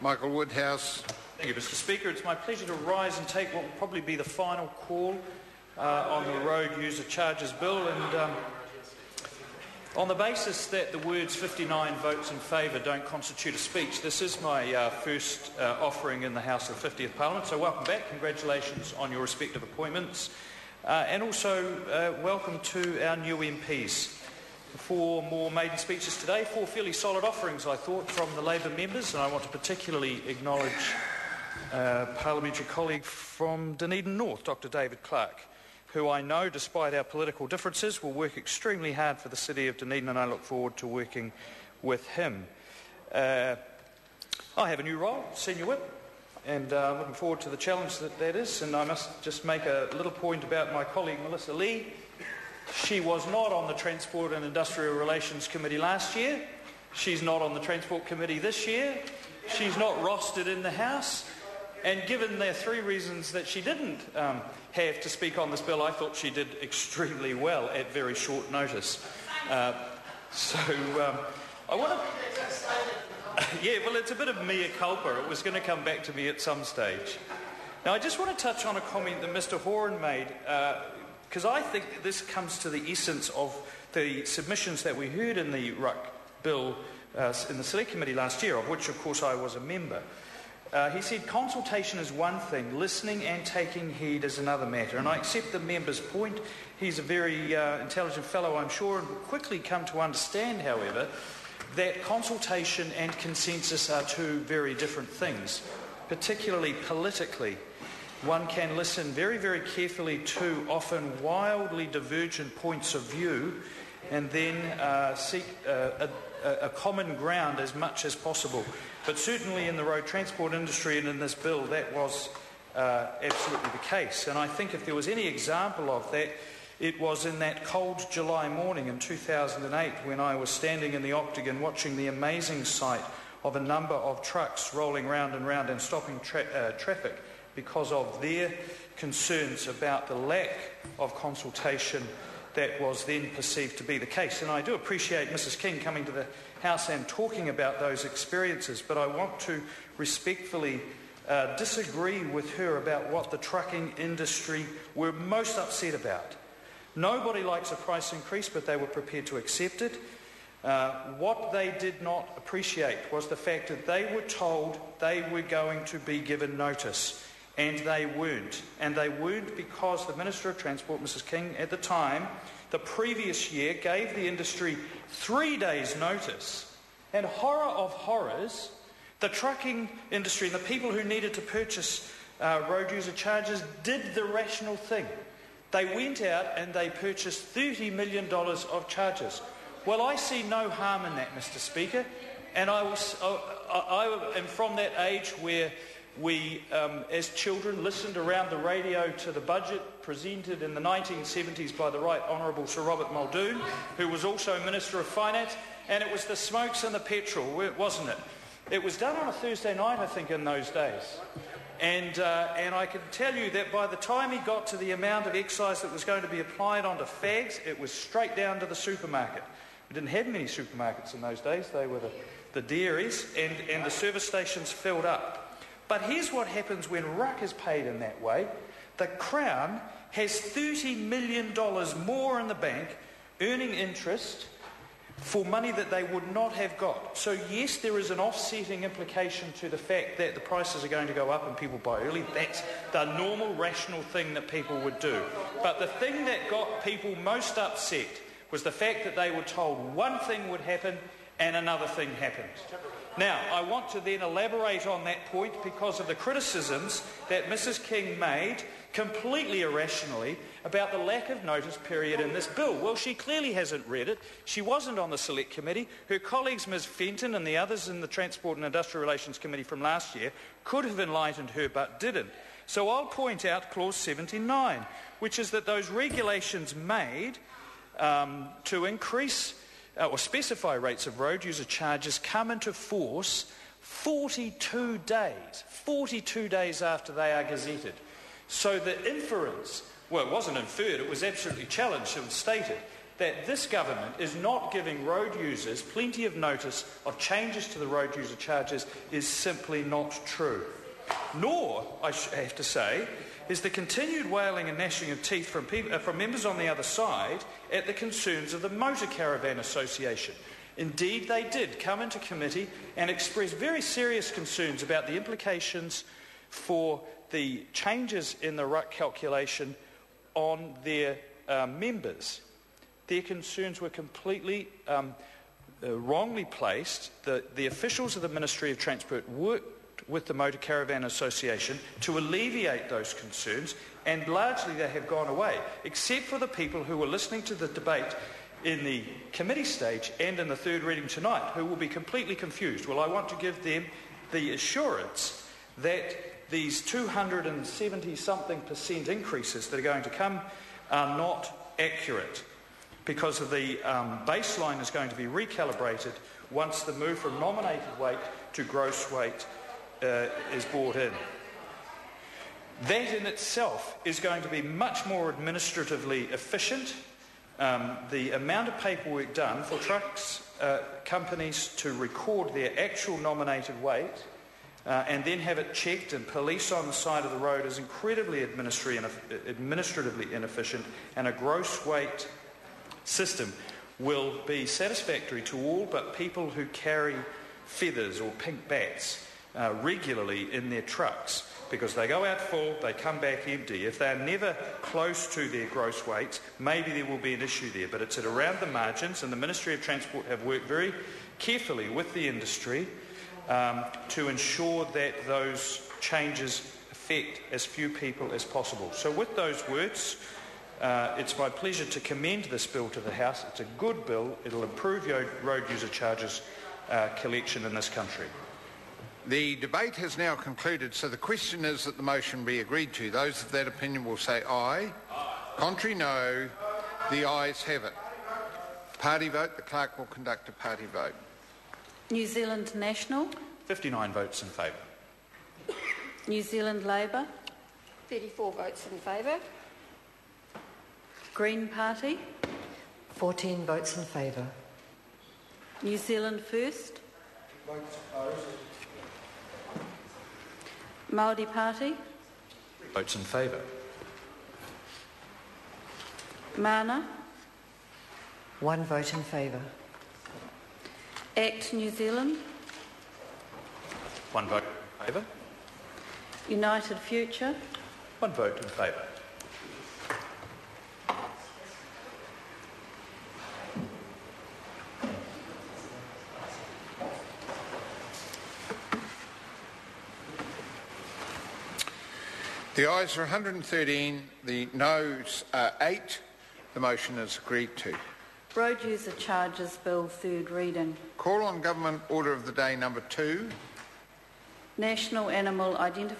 Michael Woodhouse. Thank you, Mr. Speaker. It's my pleasure to rise and take what will probably be the final call on the Road User Charges Bill, and on the basis that the words 59 votes in favour don't constitute a speech, this is my first offering in the House of the 50th Parliament, so welcome back, congratulations on your respective appointments, and also welcome to our new MPs. 4 more maiden speeches today, 4 fairly solid offerings, I thought, from the Labour members, and I want to particularly acknowledge parliamentary colleague from Dunedin North, Dr David Clark, who I know, despite our political differences, will work extremely hard for the city of Dunedin, and I look forward to working with him. I have a new role, Senior Whip, and I'm looking forward to the challenge that is, and I must just make a little point about my colleague Melissa Lee. She was not on the Transport and Industrial Relations Committee last year. She's not on the Transport Committee this year. She's not rostered in the House. And given the 3 reasons that she didn't have to speak on this bill, I thought she did extremely well at very short notice. I want to... yeah, well, it's a bit of mea culpa. It was going to come back to me at some stage. Now, I just want to touch on a comment that Mr Horan made, because I think this comes to the essence of the submissions that we heard in the Ruck bill in the Select Committee last year, of which, of course, I was a member. He said consultation is one thing, listening and taking heed is another matter. And I accept the member's point. He's a very intelligent fellow, I'm sure, and will quickly come to understand, however, that consultation and consensus are 2 very different things, particularly politically. One can listen very, very carefully to often wildly divergent points of view and then seek a common ground as much as possible. But certainly in the road transport industry and in this bill, that was absolutely the case. And I think if there was any example of that, it was in that cold July morning in 2008 when I was standing in the Octagon watching the amazing sight of a number of trucks rolling round and round and stopping traffic because of their concerns about the lack of consultation that was then perceived to be the case. And I do appreciate Mrs King coming to the House and talking about those experiences, but I want to respectfully disagree with her about what the trucking industry were most upset about. Nobody likes a price increase, but they were prepared to accept it. What they did not appreciate was the fact that they were told they were going to be given notice, and they weren't. And they weren't because the Minister of Transport, Mrs King, at the time, the previous year, gave the industry 3 days' notice. And horror of horrors, the trucking industry and the people who needed to purchase road user charges did the rational thing. They went out and they purchased $30 million of charges. Well, I see no harm in that, Mr Speaker, and I am from that age where we, as children, listened around the radio to the budget presented in the 1970s by the Right Honourable Sir Robert Muldoon, who was also Minister of Finance, and it was the smokes and the petrol, wasn't it? It was done on a Thursday night, I think, in those days. And I can tell you that by the time he got to the amount of excise that was going to be applied onto fags, it was straight down to the supermarket. We didn't have many supermarkets in those days. They were the dairies, and the service stations filled up. But here's what happens when Ruck is paid in that way. The Crown has $30 million more in the bank, earning interest for money that they would not have got. So yes, there is an offsetting implication to the fact that the prices are going to go up and people buy early. That's the normal, rational thing that people would do. But the thing that got people most upset was the fact that they were told one thing would happen and another thing happened. Now, I want to then elaborate on that point because of the criticisms that Mrs King made, completely irrationally, about the lack of notice period in this bill. Well, she clearly hasn't read it. She wasn't on the Select Committee. Her colleagues, Ms Fenton and the others in the Transport and Industrial Relations Committee from last year, could have enlightened her but didn't. So I'll point out Clause 79, which is that those regulations made to increase or specify rates of road user charges come into force 42 days after they are gazetted. So the inference, well, it wasn't inferred, it was absolutely challenged, it was stated, that this government is not giving road users plenty of notice of changes to the road user charges is simply not true. Nor, I have to say, is the continued wailing and gnashing of teeth from members on the other side at the concerns of the Motor Caravan Association. Indeed, they did come into committee and express very serious concerns about the implications for the changes in the RUC calculation on their members. Their concerns were completely wrongly placed. The officials of the Ministry of Transport worked with the Motor Caravan Association to alleviate those concerns, and largely they have gone away, except for the people who were listening to the debate in the committee stage and in the third reading tonight, who will be completely confused. Well, I want to give them the assurance that these 270-something% increases that are going to come are not accurate, because of the baseline is going to be recalibrated once the move from nominated weight to gross weight is brought in. That in itself is going to be much more administratively efficient. The amount of paperwork done for trucks companies to record their actual nominated weight and then have it checked and police on the side of the road is incredibly administratively inefficient, and a gross weight system will be satisfactory to all but people who carry feathers or pink bats regularly in their trucks, because they go out full, they come back empty. If they're never close to their gross weights, maybe there will be an issue there, but it's at around the margins, and the Ministry of Transport have worked very carefully with the industry to ensure that those changes affect as few people as possible. So with those words, it's my pleasure to commend this bill to the House. It's a good bill. It'll improve road user charges collection in this country. The debate has now concluded, so the question is that the motion be agreed to. Those of that opinion will say aye. Aye. Contrary, no. The ayes have it. Party vote. The clerk will conduct a party vote. New Zealand National. 59 votes in favour. New Zealand Labour. 34 votes in favour. Green Party. 14 votes in favour. New Zealand First. Votes opposed. Māori Party. Votes in favour. Mana. 1 vote in favour. ACT New Zealand. 1 vote in favour. United Future. 1 vote in favour. The ayes are 113, the noes are 8. The motion is agreed to. Road User Charges Bill, third reading. Call on Government Order of the Day number 2. National Animal Identification